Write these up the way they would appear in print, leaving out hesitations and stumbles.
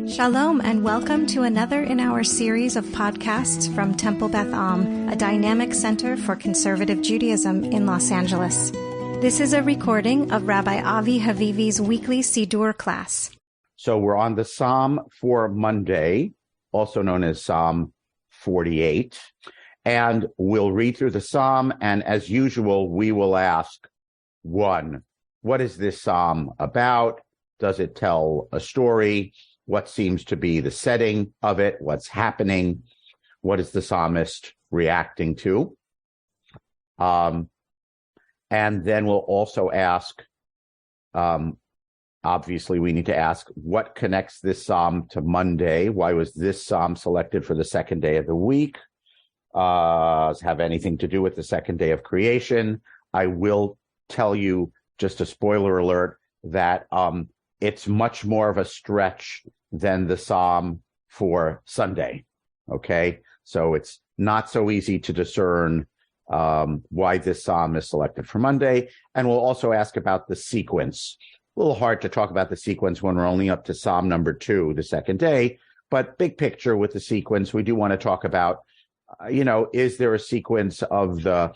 Shalom and welcome to another in our series of podcasts from Temple Beth a dynamic center for conservative Judaism in Los Angeles. This is a recording of Rabbi Avi Havivi's weekly Siddur class. So we're on the Psalm for Monday, also known as Psalm 48, and we'll read through the Psalm, and as usual, we will ask, one, what is this Psalm about? Does it tell a story? What seems to be the setting of it? What's happening? What is the psalmist reacting to? And then we'll also ask, obviously we need to ask, what connects this psalm to Monday? Why was this psalm selected for the second day of the week? Does it have anything to do with the second day of creation? I will tell you, just a spoiler alert, that it's much more of a stretch than the psalm for Sunday, okay? So it's not so easy to discern why this psalm is selected for Monday. And we'll also ask about the sequence. A little hard to talk about the sequence when we're only up to Psalm number 2, the second day, but big picture with the sequence, we do want to talk about, is there a sequence of the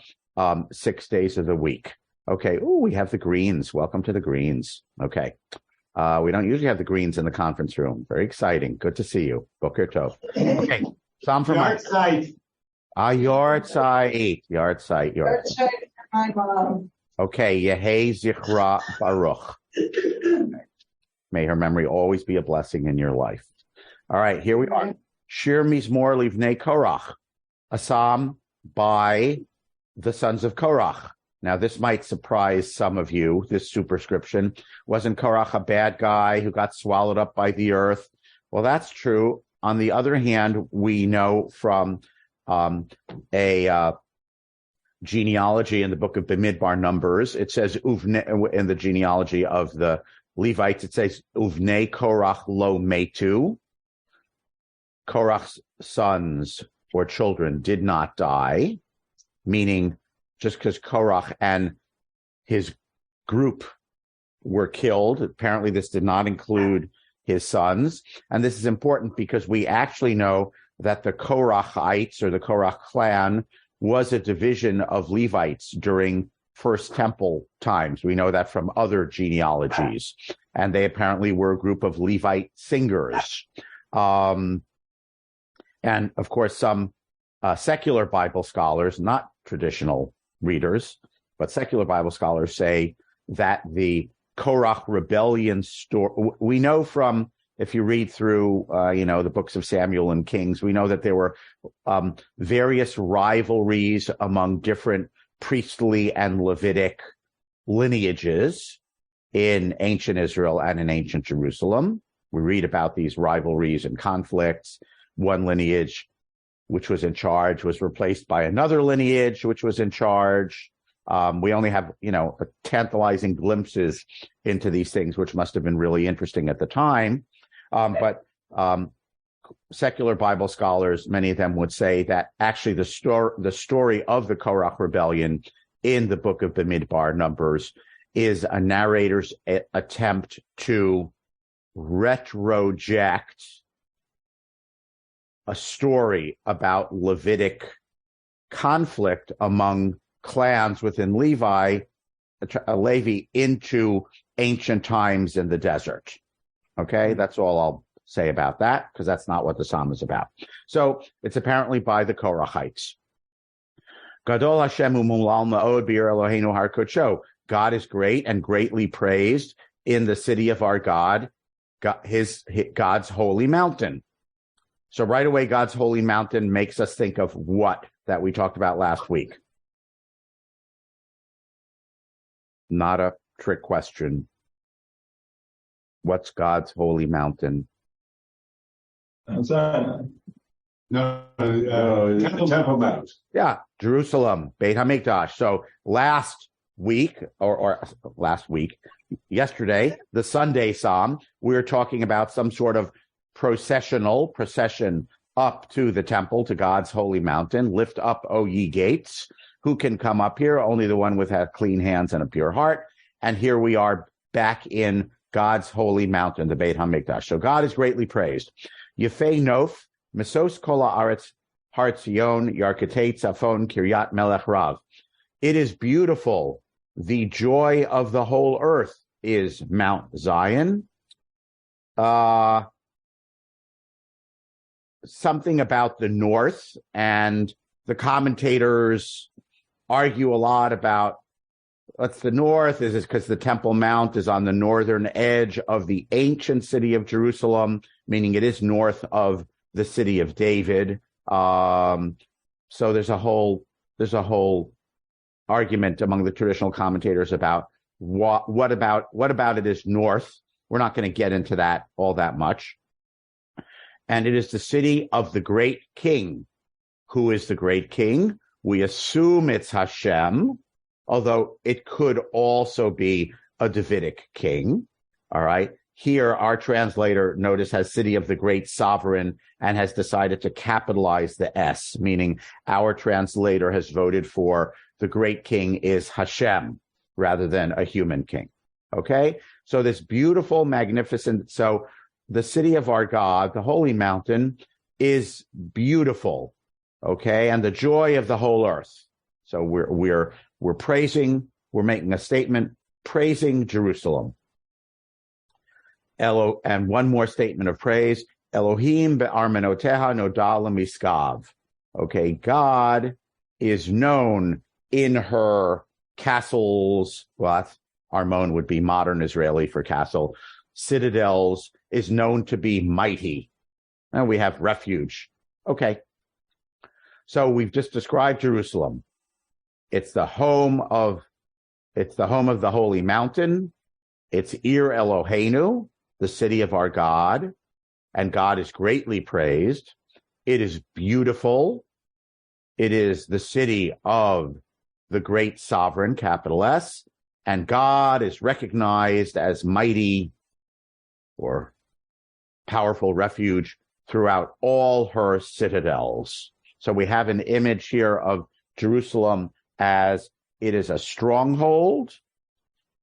6 days of the week? Okay, we have the Greens. Welcome to the Greens. Okay. We don't usually have the Greens in the conference room. Very exciting. Good to see you. Boker Tov. Okay. Psalm for Yard site. Yard site. Yard site. Yard site for my mom. Okay. Yehei Zichra Baruch. May her memory always be a blessing in your life. All right. Here we are. Shir Mizmor Livnei Korach. A psalm by the sons of Korach. Now, this might surprise some of you, this superscription. Wasn't Korach a bad guy who got swallowed up by the earth? Well, that's true. On the other hand, we know from a genealogy in the book of Bamidbar Numbers, it says, in the genealogy of the Levites, it says, Uvnei Korach lo metu. Korach's sons or children did not die, meaning just because Korach and his group were killed. Apparently, this did not include his sons. And this is important because we actually know that the Korachites, or the Korach clan, was a division of Levites during First Temple times. We know that from other genealogies. And they apparently were a group of Levite singers. And, of course, some secular Bible scholars, not traditional readers, but secular Bible scholars say that the Korach rebellion story, we know from, if you read through, the books of Samuel and Kings, we know that there were various rivalries among different priestly and Levitic lineages in ancient Israel and in ancient Jerusalem. We read about these rivalries and conflicts. One lineage which was in charge, was replaced by another lineage, which was in charge. We only have, tantalizing glimpses into these things, which must have been really interesting at the time. But secular Bible scholars, many of them would say that actually the story of the Korach rebellion in the book of Bamidbar Numbers is a narrator's attempt to retroject a story about Levitic conflict among clans within Levi into ancient times in the desert. Okay, that's all I'll say about that, because that's not what the psalm is about. So it's apparently by the Korachites. Gadol Hashem umulal ma'od b'ir Eloheinu har kodsho. God is great and greatly praised in the city of our God, God's holy mountain. So right away, God's holy mountain makes us think of what that we talked about last week. Not a trick question. What's God's holy mountain? Temple Mount. Yeah, Jerusalem, Beit HaMikdash. So last week, yesterday, the Sunday Psalm, we were talking about some sort of procession up to the temple, to God's holy mountain. Lift up, O ye gates. Who can come up here? Only the one with clean hands and a pure heart. And here we are back in God's holy mountain, the Beit HaMikdash. So God is greatly praised. Yefei Nof, Mesos Kol Haaretz, Har Tzion, Yarketei Tzafon, Kiryat Melech Rav. It is beautiful. The joy of the whole earth is Mount Zion. Something about the north, and the commentators argue a lot about what's the north. Is it because the Temple Mount is on the northern edge of the ancient city of Jerusalem, meaning it is north of the city of David. So there's a whole argument among the traditional commentators about what about it is north. We're not going to get into that all that much. And it is the city of the great king. Who is the great king? We assume it's Hashem, although it could also be a Davidic king. All right. Here, our translator, notice, has city of the great sovereign and has decided to capitalize the S, meaning our translator has voted for the great king is Hashem rather than a human king. Okay. So this beautiful, magnificent, so the city of our God, the holy mountain, is beautiful. Okay. And the joy of the whole earth. So we're praising, we're making a statement, praising Jerusalem. And one more statement of praise. Elohim be'armenoteha noda lemiskav. Okay. God is known in her castles. Well, Armon would be modern Israeli for castle. Citadels, is known to be mighty. And we have refuge. Okay. So we've just described Jerusalem. It's the home of the holy mountain. It's Ir Eloheinu, the city of our God, and God is greatly praised. It is beautiful. It is the city of the great sovereign, capital S, and God is recognized as mighty or powerful refuge throughout all her citadels. So we have an image here of Jerusalem as it is a stronghold,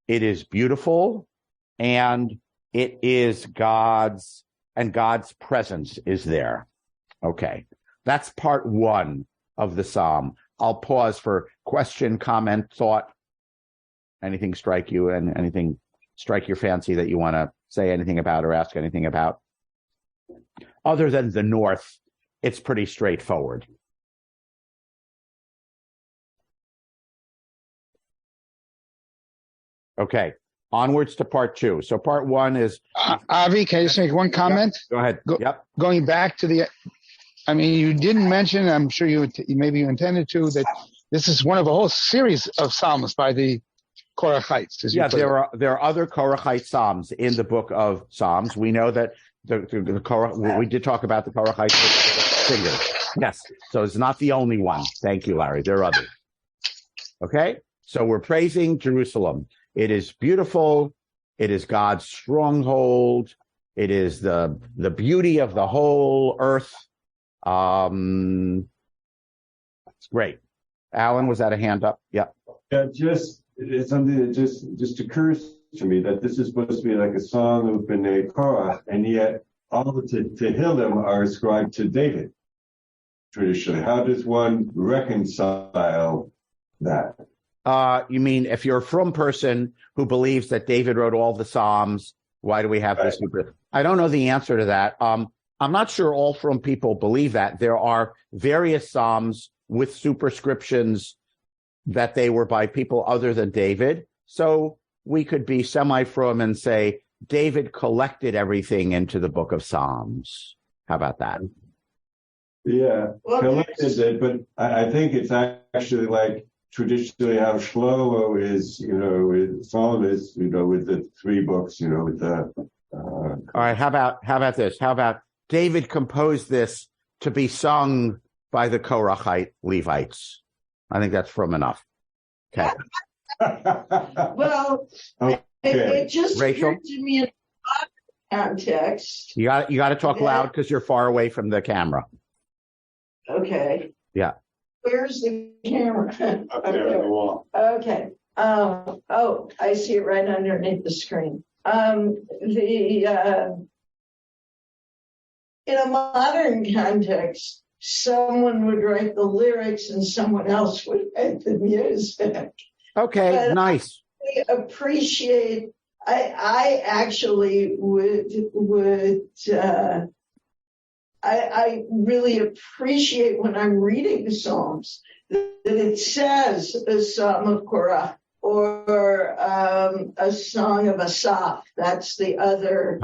it is beautiful, and it is God's presence is there. Okay, that's part one of the psalm. I'll pause for question, comment, thought. Anything strike you and anything strike your fancy that you want to say anything about or ask anything about? Other than the north, it's pretty straightforward. Okay, onwards to part two. So part one is... Avi, can I just make one comment? Yep. Go ahead. Going back to you didn't mention, I'm sure maybe you intended to, that this is one of a whole series of psalms by the Korachites. Yeah, there are other Korachite psalms in the book of Psalms. We know that we did talk about the Korachite singers. Yes, so it's not the only one. Thank you, Larry. There are others. Okay, so we're praising Jerusalem. It is beautiful. It is God's stronghold. It is the beauty of the whole earth. It's great. Alan, was that a hand up? Yeah. Yeah, it's something that just occurs to me that this is supposed to be like a song of B'nai Korach, and yet all the Tehillim are ascribed to David, traditionally. How does one reconcile that? You mean if you're a frum person who believes that David wrote all the Psalms, why do we have this? I don't know the answer to that. I'm not sure all frum people believe that. There are various Psalms with superscriptions that they were by people other than David. So we could be semi-frum and say David collected everything into the book of Psalms. How about that? Yeah, collected it, but I think it's actually like traditionally how Shlomo is, with Psalm is, with the three books, with the... All right, how about this? How about David composed this to be sung by the Korachite Levites? I think that's from enough. Okay. Well, okay. it just Rachel? occurred to me in context. You got to talk loud because you're far away from the camera. Okay. Yeah. Where's the camera? Up there on the wall. Okay. I see it right underneath the screen. In a modern context, someone would write the lyrics and someone else would write the music. Okay, But nice. I appreciate. I actually would. I really appreciate when I'm reading the Psalms that it says a Psalm of Korah or a Song of Asaph. That's the other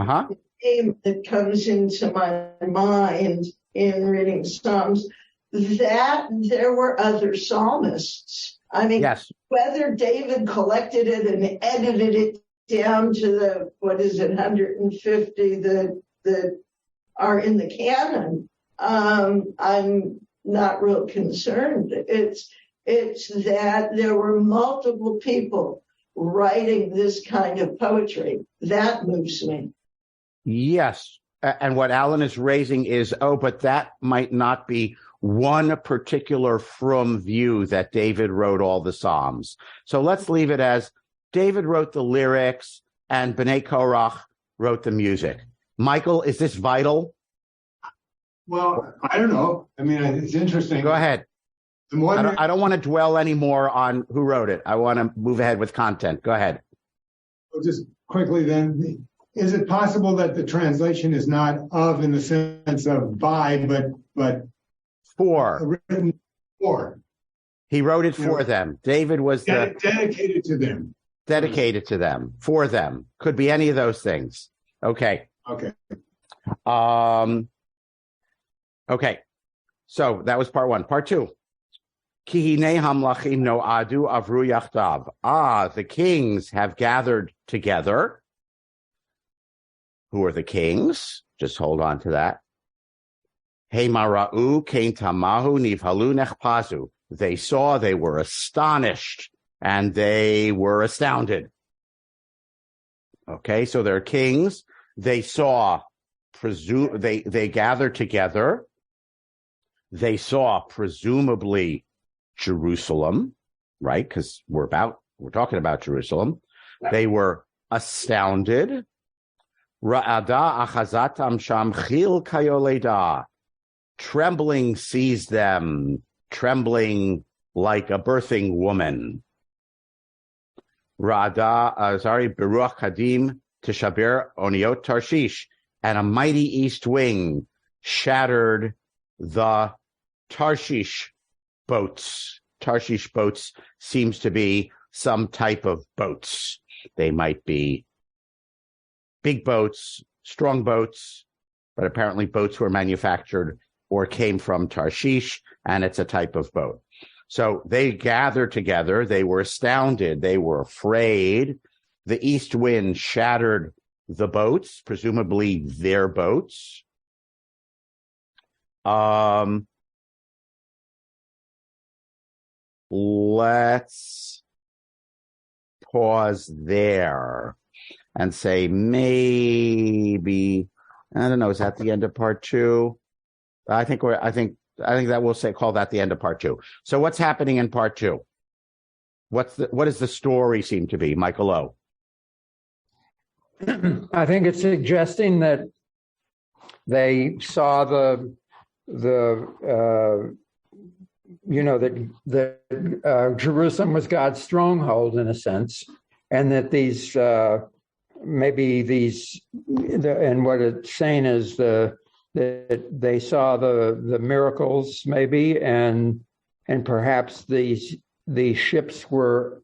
name that comes into my mind in reading Psalms. That there were other psalmists. I mean, Yes. Whether David collected it and edited it down to the 150 that are in the canon, I'm not real concerned. It's that there were multiple people writing this kind of poetry. That moves me. Yes. And what Alan is raising is, but that might not be one particular from view that David wrote all the Psalms. So let's leave it as David wrote the lyrics and Bnei Korach wrote the music. Michael, is this vital? Well, I don't know. I mean, it's interesting. Go ahead. I don't want to dwell anymore on who wrote it. I want to move ahead with content. Go ahead. Well, just quickly then, is it possible that the translation is not of in the sense of by, but for? Written for? He wrote it for them. David was dedicated to them. Dedicated to them, for them. Could be any of those things. Okay. Okay. Okay. So that was part one. Part two. Ki hinei hamlachim no'adu avru yachdav. The kings have gathered together. Who are the kings? Just hold on to that. Heimara'u kein tamahu nivhalu nechpazu. They saw, they were astonished, and they were astounded. Okay, so they're kings. They saw, they gathered together. They saw, presumably, Jerusalem, right? Because we're talking about Jerusalem. They were astounded. Ra'ada achazatam sham chil kayoleda. Trembling seized them, trembling like a birthing woman. Beruach Kadim Tishaber Oniot Tarshish, and a mighty east wind shattered the Tarshish boats. Tarshish boats seems to be some type of boats. They might be big boats, strong boats, but apparently boats were manufactured or came from Tarshish, and it's a type of boat. So they gathered together. They were astounded. They were afraid. The east wind shattered the boats, presumably their boats. Let's pause there and say maybe, I don't know, is that the end of part two? I think that we'll call that the end of part two. So what's happening in part two? What does the story seem to be, Michael O? I think it's suggesting that they saw that Jerusalem was God's stronghold in a sense, and that and what it's saying is that they saw the miracles maybe, and perhaps these ships were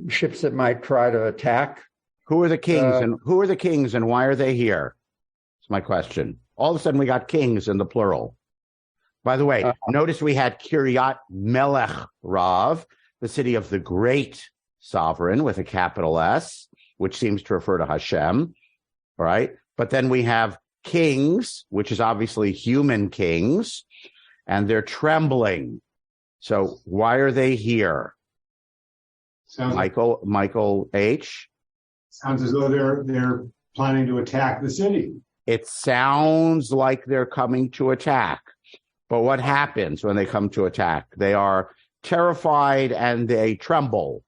ships that might try to attack. Who are the kings and why are they here? That's my question. All of a sudden we got kings in the plural. By the way, notice we had Kiryat Melech Rav, the city of the great sovereign with a capital S, which seems to refer to Hashem, right? But then we have kings, which is obviously human kings, and they're trembling. So why are they here? Michael H. Sounds as though they're planning to attack the city. It sounds like they're coming to attack. But what happens when they come to attack? They are terrified and they tremble.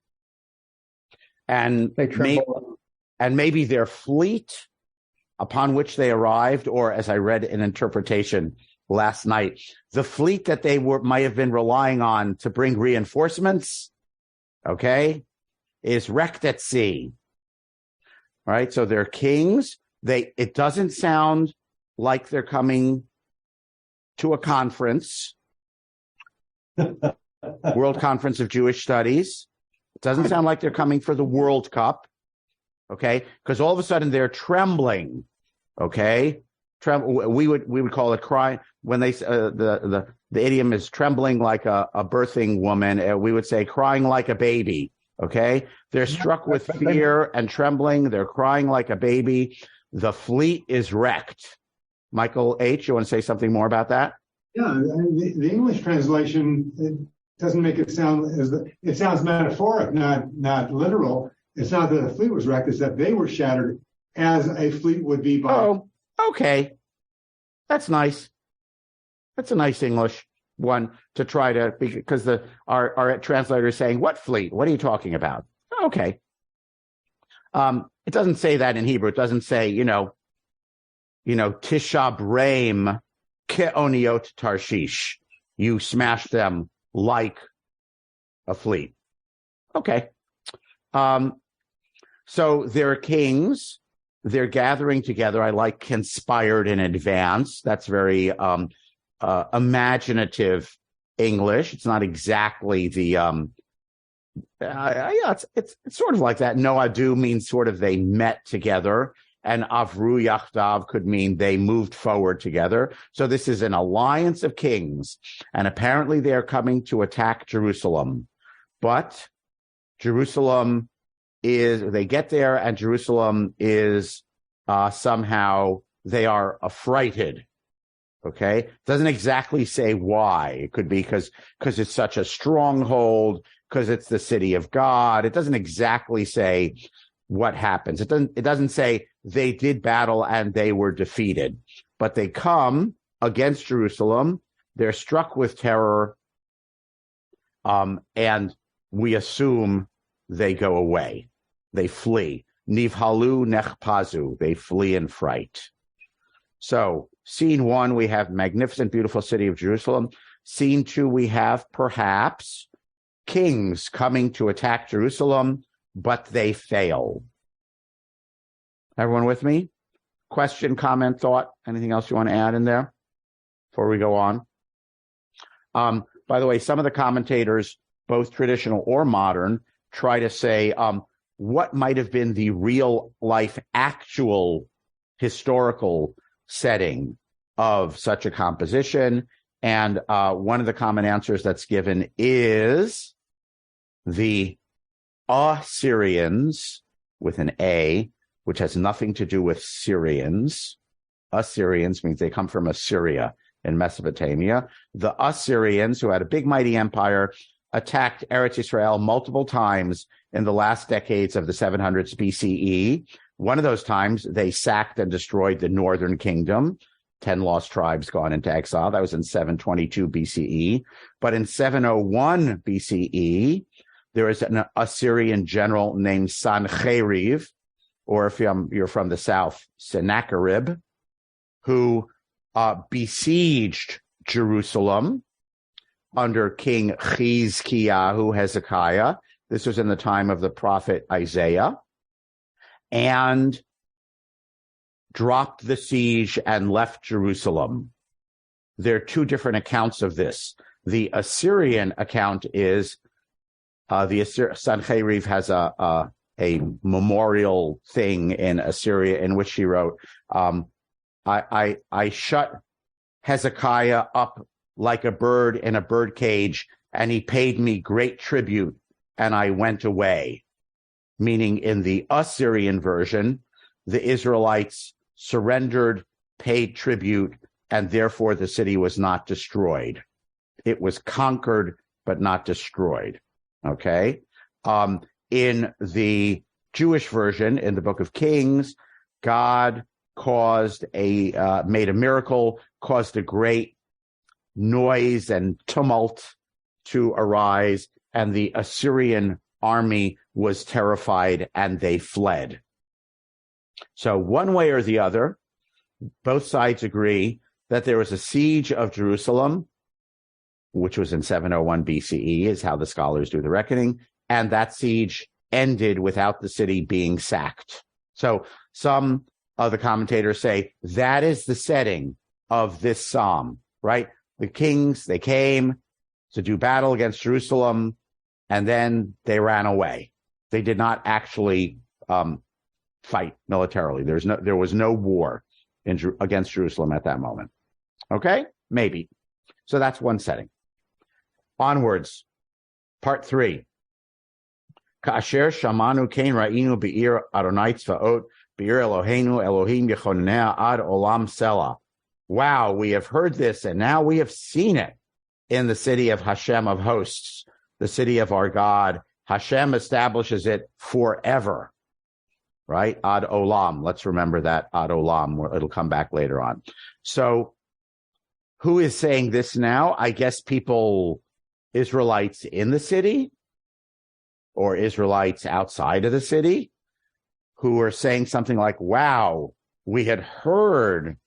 And they tremble. and maybe their fleet upon which they arrived, or as I read an interpretation last night, the fleet that they might have been relying on to bring reinforcements, okay, is wrecked at sea. Right? So they're kings. It doesn't sound like they're coming to a conference, World Conference of Jewish Studies. It doesn't sound like they're coming for the World Cup, okay? Because all of a sudden they're trembling, okay? We would call it crying when they the idiom is trembling like a birthing woman. We would say crying like a baby, okay? They're struck with fear and trembling. They're crying like a baby. The fleet is wrecked. Michael H., you want to say something more about that? Yeah, the English translation, it doesn't make it sound it sounds metaphoric, not literal. It's not that the fleet was wrecked, it's that they were shattered as a fleet would be by. Oh, okay. That's nice. That's a nice English one to try to, because our translator is saying, what fleet? What are you talking about? Okay. It doesn't say that in Hebrew. It doesn't say, Tisha B'Reim Ke'oniot Tarshish. You smashed them like a fleet. Okay. So they're kings. They're gathering together. I like conspired in advance. That's very imaginative English. It's not exactly the it's sort of like that. Noadu means sort of they met together, and avru yachdav could mean they moved forward together. So this is an alliance of kings, and apparently they are coming to attack Jerusalem. But Jerusalem they get there, and Jerusalem is somehow they are affrighted. Okay, doesn't exactly say why. It could be because it's such a stronghold, because it's the city of God. It doesn't exactly say what happens. It doesn't say they did battle and they were defeated, but they come against Jerusalem. They're struck with terror, and we assume they go away. They flee. Nivhalu nechpazu. They flee in fright. So, scene 1, we have magnificent, beautiful city of Jerusalem. Scene 2, we have perhaps kings coming to attack Jerusalem, but they fail. Everyone with me? Question, comment, thought? Anything else you want to add in there before we go on? By the way, some of the commentators, both traditional or modern, try to say what might have been the real life, actual historical setting of such a composition. And one of the common answers that's given is the Assyrians with an A, which has nothing to do with Syrians. Assyrians means they come from Assyria in Mesopotamia. The Assyrians, who had a big, mighty empire, attacked Eretz Israel multiple times in the last decades of the 700s BCE. One of those times, they sacked and destroyed the northern kingdom. 10 lost tribes gone into exile. That was in 722 BCE. But in 701 BCE, there is an Assyrian general named Sancheriv, or if you're from the south, Sennacherib, who besieged Jerusalem under King Hezekiah. This was in the time of the prophet Isaiah, and dropped the siege and left Jerusalem. There are two different accounts of this. The Assyrian account is Sancheriv has a memorial thing in Assyria in which she wrote, I shut Hezekiah up like a bird in a bird cage, and he paid me great tribute, and I went away. Meaning in the Assyrian version, the Israelites surrendered, paid tribute, and therefore the city was not destroyed. It was conquered, but not destroyed. Okay? In the Jewish version, in the book of Kings, God made a miracle, caused a great noise and tumult to arise, and the Assyrian army was terrified and they fled. So one way or the other, both sides agree that there was a siege of Jerusalem, which was in 701 BCE, is how the scholars do the reckoning, and that siege ended without the city being sacked. So some of the commentators say that is the setting of this psalm, right? The kings, they came to do battle against Jerusalem, and then they ran away. They did not actually fight militarily. There was no war against Jerusalem at that moment. Okay? Maybe. So that's one setting. Onwards. Part 3. Ka'asher shamanu kein ra'inu be'ir Adonai tzvaot be'ir Eloheinu Elohim yechonea ad olam selah. Wow, we have heard this, and now we have seen it in the city of Hashem of hosts, the city of our God. Hashem establishes it forever, right? Ad olam. Let's remember that, ad olam. It'll come back later on. So who is saying this now? I guess people, Israelites in the city or Israelites outside of the city, who are saying something like, wow, we had heard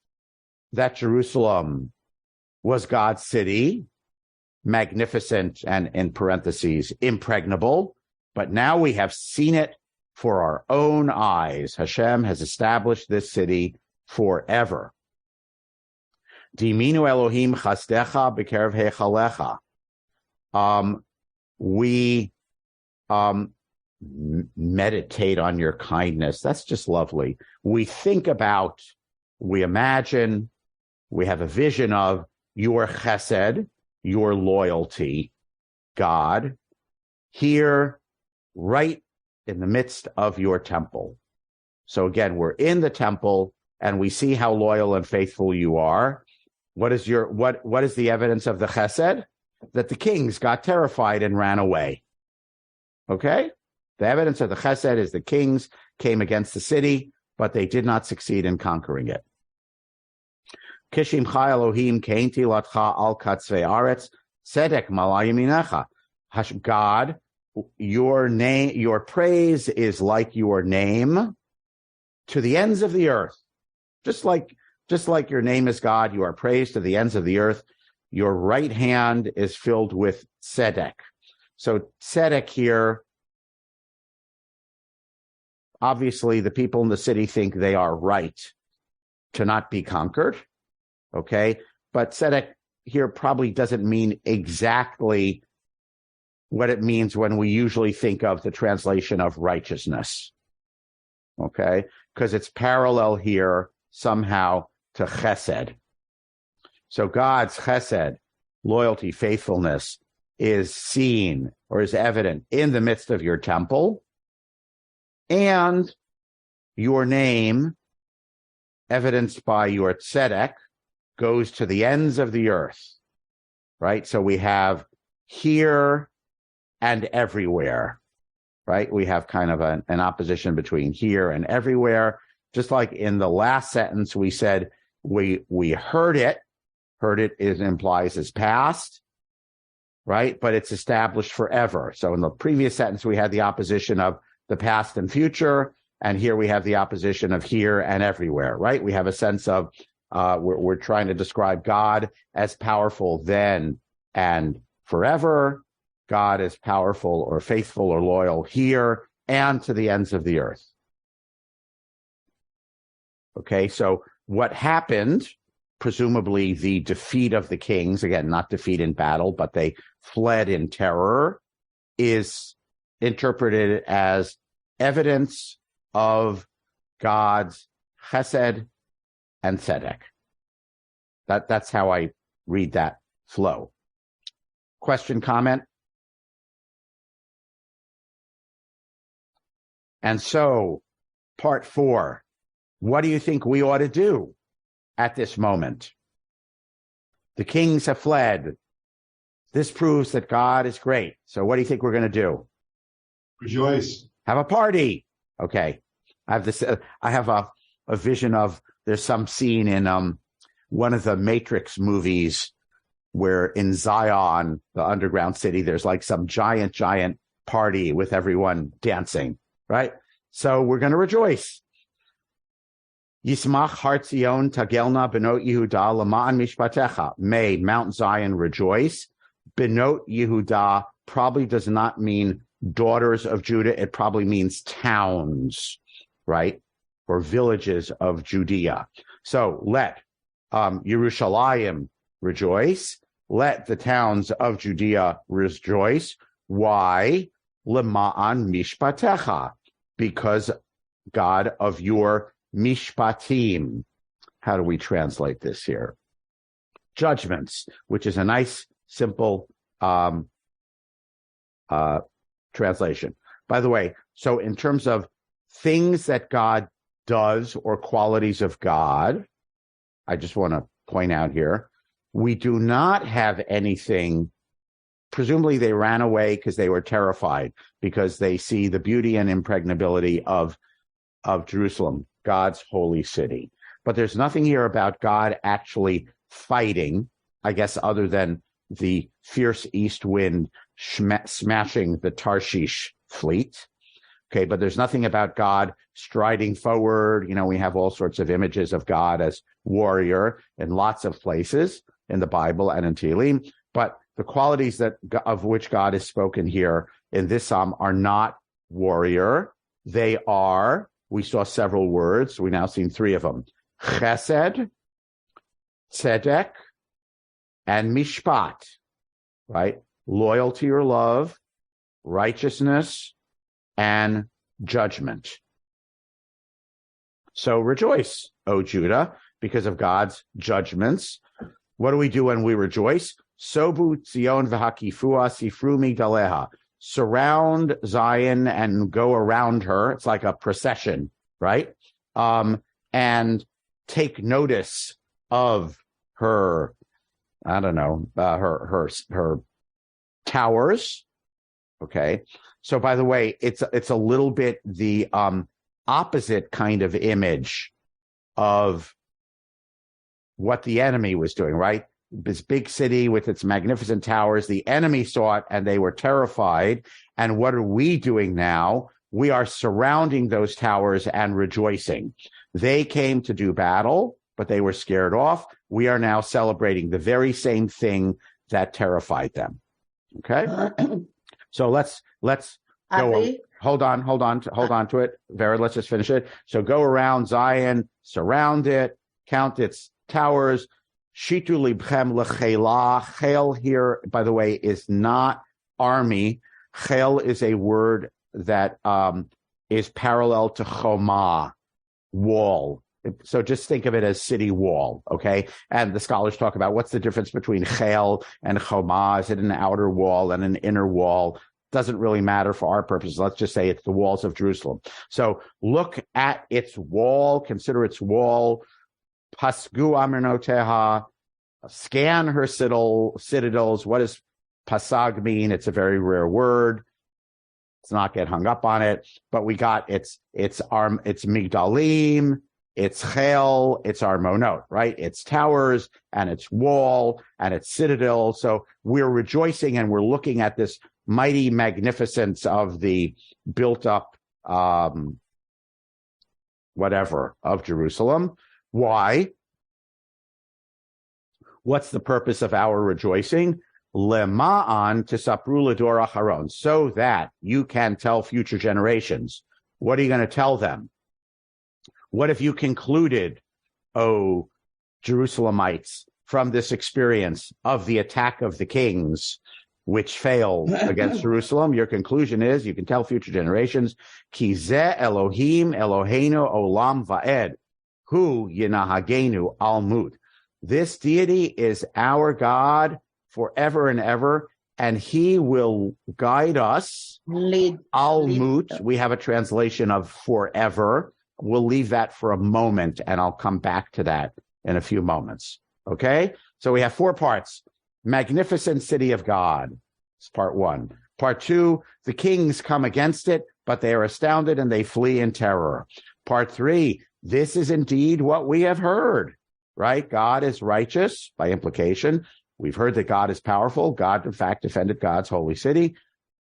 that Jerusalem was God's city, magnificent and, in parentheses, impregnable, but now we have seen it for our own eyes. Hashem has established this city forever. Diminu Elohim chasdecha b'kerev heichalecha. We meditate on your kindness. That's just lovely. We think about, we imagine, we have a vision of your chesed, your loyalty, God, here, right in the midst of your temple. So again, we're in the temple and we see how loyal and faithful you are. What is the evidence of the chesed? That the kings got terrified and ran away. Okay? The evidence of the chesed is the kings came against the city, but they did not succeed in conquering it. Kishimcha Elohim kein tilatcha al katzvei aretz tzedek malayiminecha. God, your name, your praise is like your name to the ends of the earth. Just like your name is God, you are praised to the ends of the earth. Your right hand is filled with tzedek. So tzedek here, obviously the people in the city think they are right to not be conquered. Okay, but tzedek here probably doesn't mean exactly what it means when we usually think of the translation of righteousness. Okay, because it's parallel here somehow to chesed. So God's chesed, loyalty, faithfulness, is seen or is evident in the midst of your temple, and your name, evidenced by your tzedek, goes to the ends of the earth, right? So we have here and everywhere, right? We have kind of an opposition between here and everywhere. Just like in the last sentence, we said we heard it. Heard it implies as past, right? But it's established forever. So in the previous sentence, we had the opposition of the past and future, and here we have the opposition of here and everywhere, right? We have a sense of we're trying to describe God as powerful then and forever. God is powerful or faithful or loyal here and to the ends of the earth. Okay, so what happened, presumably the defeat of the kings, again, not defeat in battle, but they fled in terror, is interpreted as evidence of God's chesed and tzedek. That's how I read that flow. Question, comment? And so, part 4, what do you think we ought to do at this moment? The kings have fled. This proves that God is great. So what do you think we're going to do? Rejoice. Have a party. Okay. I have a vision of, there's some scene in one of the Matrix movies where in Zion, the underground city, there's like some giant party with everyone dancing, right? So we're going to rejoice. Yismach Har Tzion Tagelna Benot Yehuda Lama'an Mishpatecha. May Mount Zion rejoice. Benot Yehuda probably does not mean daughters of Judah. It probably means towns, right? Or villages of Judea. So let Yerushalayim rejoice. Let the towns of Judea rejoice. Why? Lema'an mishpatecha. Because God of your mishpatim. How do we translate this here? Judgments, which is a nice, simple translation. By the way, so in terms of things that God does or qualities of God, I just want to point out here, we do not have anything. Presumably they ran away because they were terrified, because they see the beauty and impregnability of Jerusalem, God's holy city. But there's nothing here about God actually fighting, I guess, other than the fierce east wind smashing the Tarshish fleet. Okay, but there's nothing about God striding forward. You know, we have all sorts of images of God as warrior in lots of places in the Bible and in Tehillim. But the qualities that of which God is spoken here in this psalm are not warrior. They are, we saw several words. We now seen three of them. Chesed, tzedek, and mishpat, right? Loyalty or love, righteousness, and judgment. So rejoice, O Judah, because of God's judgments. What do we do when we rejoice? Sobu Tzion v'hakifua sifru migdaleha. Surround Zion and go around her. It's like a procession, right? And take notice of her, I don't know, her towers. Okay. So by the way, it's a little bit the opposite kind of image of what the enemy was doing, right? This big city with its magnificent towers, the enemy saw it and they were terrified. And what are we doing now? We are surrounding those towers and rejoicing. They came to do battle, but they were scared off. We are now celebrating the very same thing that terrified them. Okay. So let's go. Hold on to it. Vera, let's just finish it. So go around Zion, surround it, count its towers. Shitu libchem lechela. Chel here, by the way, is not army. Chel is a word that is parallel to choma, wall. So just think of it as city wall, okay? And the scholars talk about what's the difference between chel and choma. Is it an outer wall and an inner wall? Doesn't really matter for our purposes. Let's just say it's the walls of Jerusalem. So look at its wall, consider its wall. Pasgu amrinoteha, scan her citadels. What does pasag mean? It's a very rare word. Let's not get hung up on it. But we got it's migdalim, it's chel, it's armonot, right? It's towers and it's wall and it's citadel. So we're rejoicing and we're looking at this mighty magnificence of the built up of Jerusalem. Why? What's the purpose of our rejoicing? Lema'an tisapru l'dor acharon, so that you can tell future generations. What are you going to tell them? What have you concluded, O Jerusalemites, from this experience of the attack of the kings, which failed against Jerusalem? Your conclusion is, you can tell future generations, Ki zeh Elohim Eloheinu olam va'ed, hu yinahagenu almut. This deity is our God forever and ever, and he will guide us. Almut, we have a translation of forever. We'll leave that for a moment, and I'll come back to that in a few moments. Okay? So we have 4 parts. Magnificent city of God. It's part 1. Part 2, the kings come against it, but they are astounded and they flee in terror. Part 3, this is indeed what we have heard, right? God is righteous by implication. We've heard that God is powerful. God, in fact, defended God's holy city.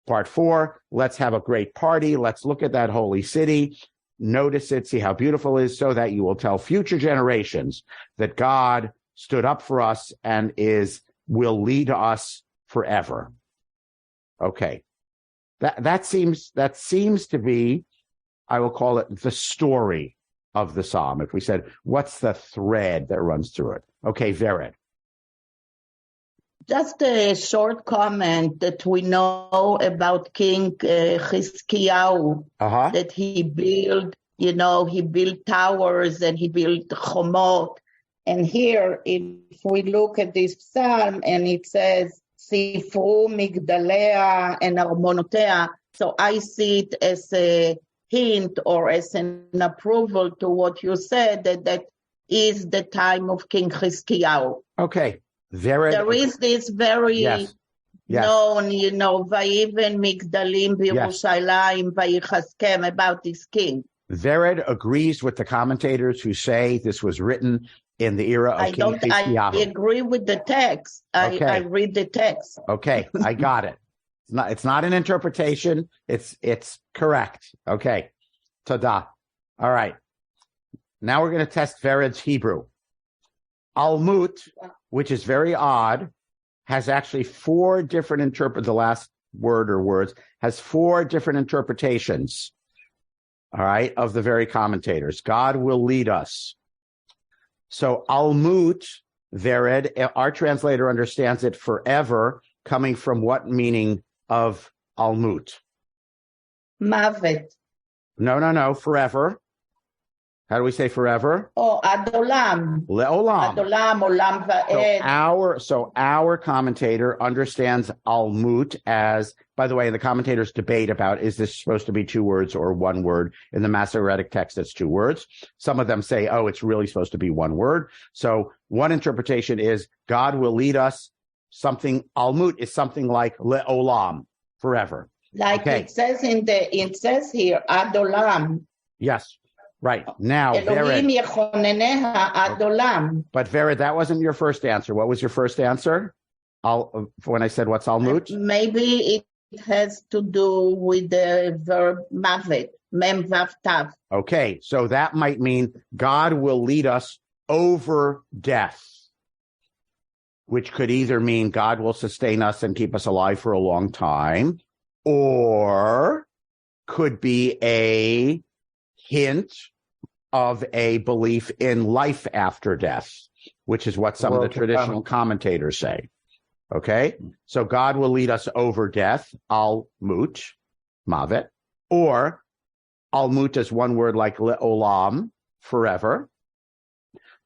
Part 4, let's have a great party. Let's look at that holy city. notice it, see how beautiful it is, so that you will tell future generations that God stood up for us and will lead us forever. Okay. That seems to be, I will call it the story of the psalm. If we said, what's the thread that runs through it? Okay, Vered. Just a short comment that we know about King Chizkiyahu, that he built towers and he built chomot. And here, if we look at this psalm and it says, Sifru Migdalea and Armonotea, so I see it as a hint or as an approval to what you said, that is the time of King Chizkiyahu. Okay. There is this very known, Vayiven Migdalim B'Yerushalayim Vayichaskem, about this king. Vered agrees with the commentators who say this was written in the era of King Chizkiyahu. I agree with the text. Okay. I read the text. Okay, I got it. It's not an interpretation. It's correct. Okay. Tada. All right. Now we're going to test Vered's Hebrew. Almut, which is very odd, has actually four different the last word or words has four different interpretations. All right, of the very commentators. God will lead us. So Almut, Vered, our translator understands it forever, coming from what meaning of Almut? Mavet. No, forever. How do we say forever? Oh, Adolam. Le'olam. Adolam, Olam Va'ed. So our commentator understands Almut as, by the way, the commentators debate about, is this supposed to be two words or one word? In the Masoretic text, it's two words. Some of them say, oh, it's really supposed to be one word. So one interpretation is God will lead us. Almut is something like Le'olam, forever. Like it says it says here, Adolam. Yes. Right. Now, Vered. But Vered, that wasn't your first answer. What was your first answer? When I said what's Almut? Maybe it has to do with the verb mavet, mem vav tav. Okay, so that might mean God will lead us over death, which could either mean God will sustain us and keep us alive for a long time, or could be a hint of a belief in life after death, which is what some of the traditional commentators say. Okay? So God will lead us over death, Almut, Mavet, or Almut is one word like Le'olam, forever.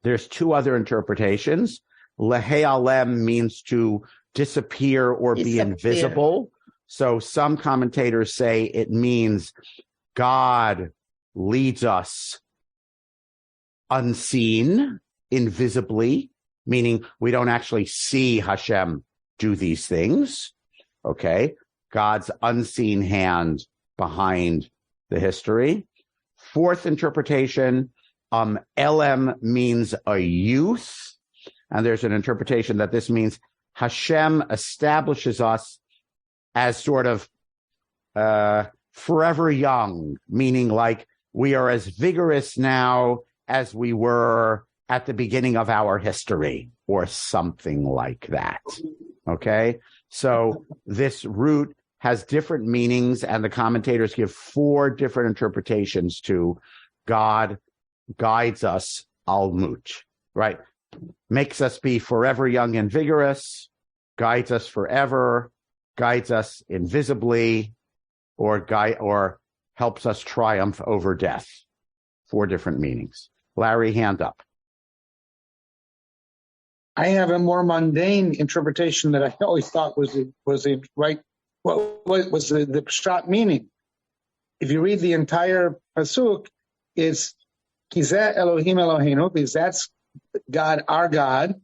There's two other interpretations. Le'alem means to disappear or be invisible. So some commentators say it means God leads us unseen, invisibly, meaning we don't actually see Hashem do these things. Okay. God's unseen hand behind the history. Fourth interpretation, Elem means a youth. And there's an interpretation that this means Hashem establishes us as sort of forever young, meaning like we are as vigorous now as we were at the beginning of our history, or something like that. Okay? So this root has different meanings, and the commentators give four different interpretations to God guides us, Almut, right? Makes us be forever young and vigorous, guides us forever, guides us invisibly, or helps us triumph over death. Four different meanings. Larry, hand up. I have a more mundane interpretation that I always thought was the right. What was the pshat meaning? If you read the entire pasuk, it's Kizeh Elohim Eloheinu, because that's God, our God,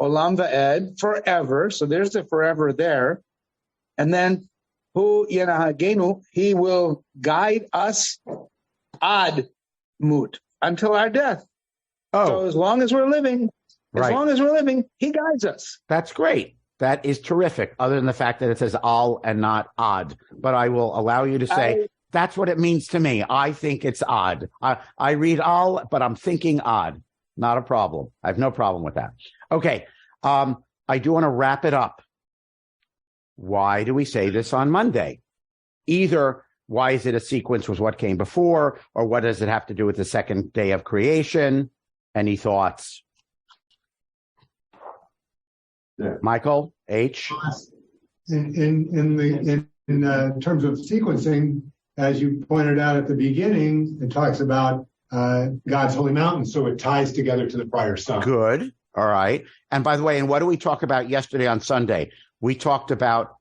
Olam Va'ed, forever. So there's the forever there, and then Hu Yenahagenu, He will guide us ad mut, until our death. So as long as we're living, He guides us. That's great. That is terrific, other than the fact that it says al and not ad. But I will allow you to say That's what it means to me. I think it's odd. I read all, but I'm thinking odd. Not a problem. I have no problem with that. Okay. I do want to wrap it up. Why do we say this on Monday? Either why is it a sequence with what came before, or what does it have to do with the second day of creation? Any thoughts? Yeah. Michael H. In terms of sequencing, as you pointed out at the beginning, it talks about God's holy mountain, so it ties together to the prior song. Good. All right. And by the way, and what did we talk about yesterday on Sunday? We talked about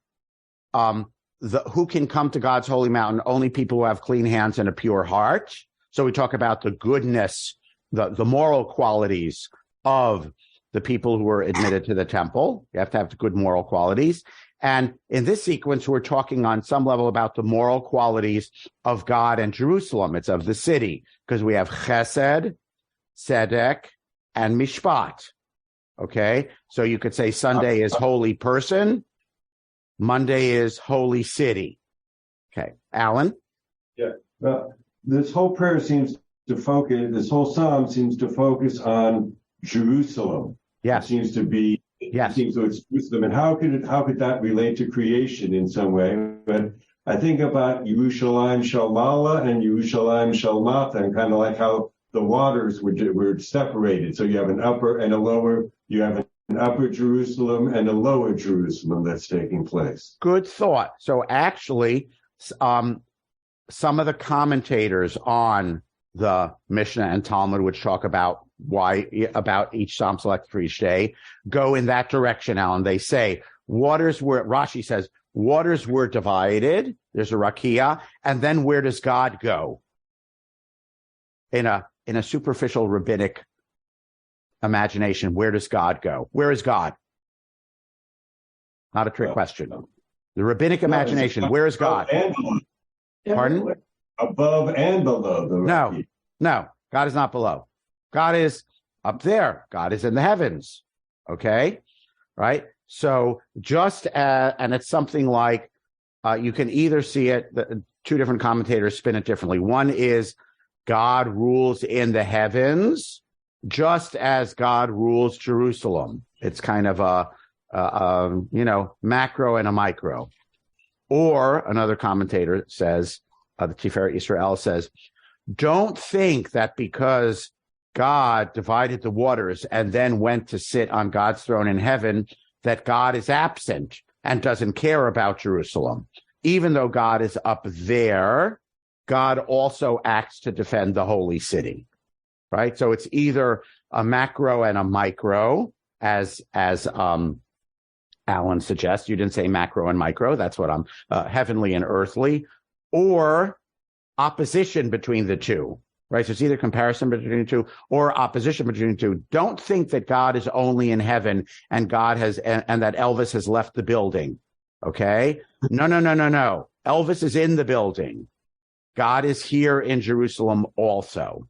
who can come to God's holy mountain, only people who have clean hands and a pure heart. So we talk about the goodness, the moral qualities of the people who are admitted to the temple. You have to have the good moral qualities. And in this sequence, we're talking on some level about the moral qualities of God and Jerusalem. It's of the city, because we have Chesed, Tzedek, and Mishpat. Okay? So you could say Sunday is holy person, Monday is holy city. Okay. Alan? Yeah. This whole prayer seems to focus, this whole psalm seems to focus on Jerusalem. Yes. It seems to be, yes. It seems to it's Jerusalem. And how could that relate to creation in some way? But I think about Yerushalayim Shel Mala and Yerushalayim Shel Mata, and kind of like how the waters were separated. So you have an upper and a lower, you have an upper Jerusalem and a lower Jerusalem that's taking place. Good thought. So actually, some of the commentators on the Mishnah and Talmud, which talk about each psalm selected for each day, go in that direction, Alan. They say Rashi says, waters were divided. There's a rakia. And then where does God go? In a superficial rabbinic imagination, where does God go? Where is God? Not a trick question. The rabbinic imagination, where is God? Pardon? Above and below. No, God is not below. God is up there. God is in the heavens. Okay? Right? So and it's something like, you can either see it, two different commentators spin it differently. One is God rules in the heavens, just as God rules Jerusalem. It's kind of a macro and a micro. Or another commentator says, the Tiferet Israel says, don't think that because God divided the waters and then went to sit on God's throne in heaven, that God is absent and doesn't care about Jerusalem. Even though God is up there, God also acts to defend the holy city, right? So it's either a macro and a micro, as Alan suggests. You didn't say macro and micro. That's what I'm heavenly and earthly, or opposition between the two, right? So it's either comparison between the two or opposition between the two. Don't think that God is only in heaven and and that Elvis has left the building. Okay? No. Elvis is in the building. God is here in Jerusalem also.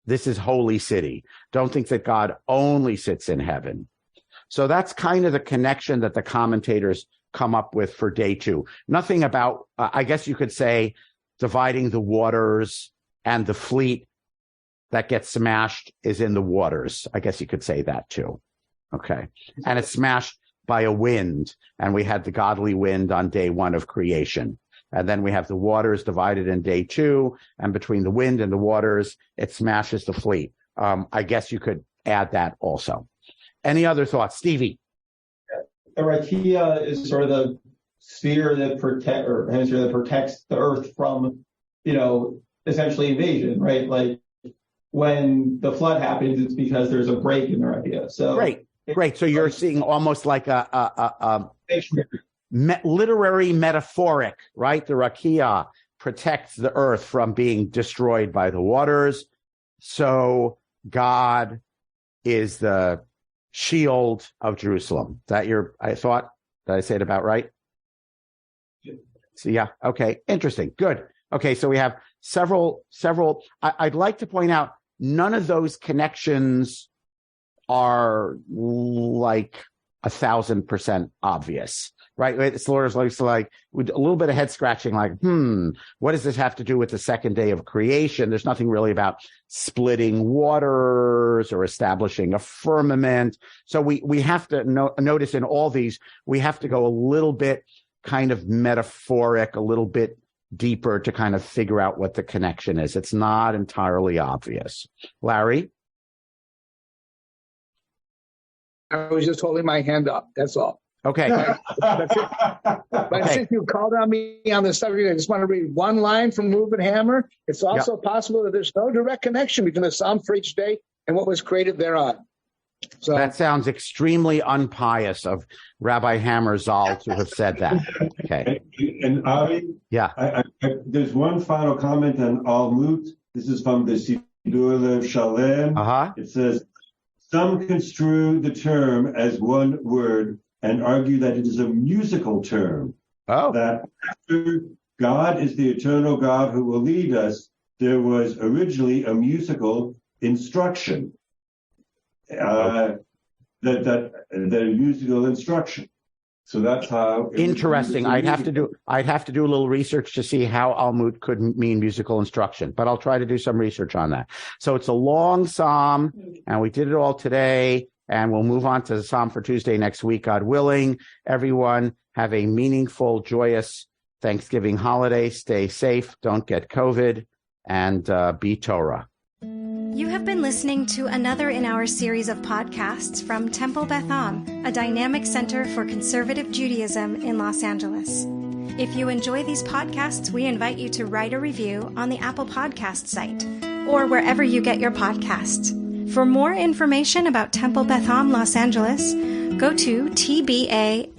This is holy city. Don't think that God only sits in heaven. So that's kind of the connection that the commentators come up with for day 2. Nothing about, I guess you could say, dividing the waters and the fleet that gets smashed is in the waters. I guess you could say that too. Okay. And it's smashed by a wind. And we had the godly wind on day 1 of creation. And then we have the waters divided in day 2. And between the wind and the waters, it smashes the fleet. I guess you could add that also. Any other thoughts? Stevie? The rakia is sort of the sphere that protects the earth from, essentially invasion, right? Like when the flood happens, it's because there's a break in the rakia. So great. So you're seeing almost like a literary metaphoric, right? The rakia protects the earth from being destroyed by the waters. So God is the shield of Jerusalem. Did I say it about right? So yeah. Okay. Interesting. Good. Okay. So we have several, I'd like to point out none of those connections are like 1,000% obvious, right? It's sort of like with a little bit of head scratching, like, what does this have to do with the second day of creation? There's nothing really about splitting waters or establishing a firmament. So we have to notice in all these, we have to go a little bit kind of metaphoric, a little bit deeper to kind of figure out what the connection is. It's not entirely obvious. Larry? I was just holding my hand up. That's all. Okay. That's it. But since you called on me on the subject, I just want to read one line from Reuben Hammer. It's also possible that there's no direct connection between the Psalm for each day and what was created thereon. So that sounds extremely unpious of Rabbi Hammer Zal to have said that. Okay. And Avi, there's one final comment on Almut. This is from the Siddur Shalem. It says, some construe the term as one word and argue that it is a musical term. That after God is the eternal God who will lead us, there was originally a musical instruction. That musical instruction. So that's how. Interesting. I'd have to do a little research to see how Almut could mean musical instruction, but I'll try to do some research on that. So it's a long psalm, and we did it all today, and we'll move on to the psalm for Tuesday next week, God willing. Everyone have a meaningful, joyous Thanksgiving holiday. Stay safe. Don't get COVID, and be Torah. You have been listening to another in our series of podcasts from Temple Beth Am, a dynamic center for conservative Judaism in Los Angeles. If you enjoy these podcasts, we invite you to write a review on the Apple Podcast site or wherever you get your podcasts. For more information about Temple Beth Am Los Angeles, go to tbala.org.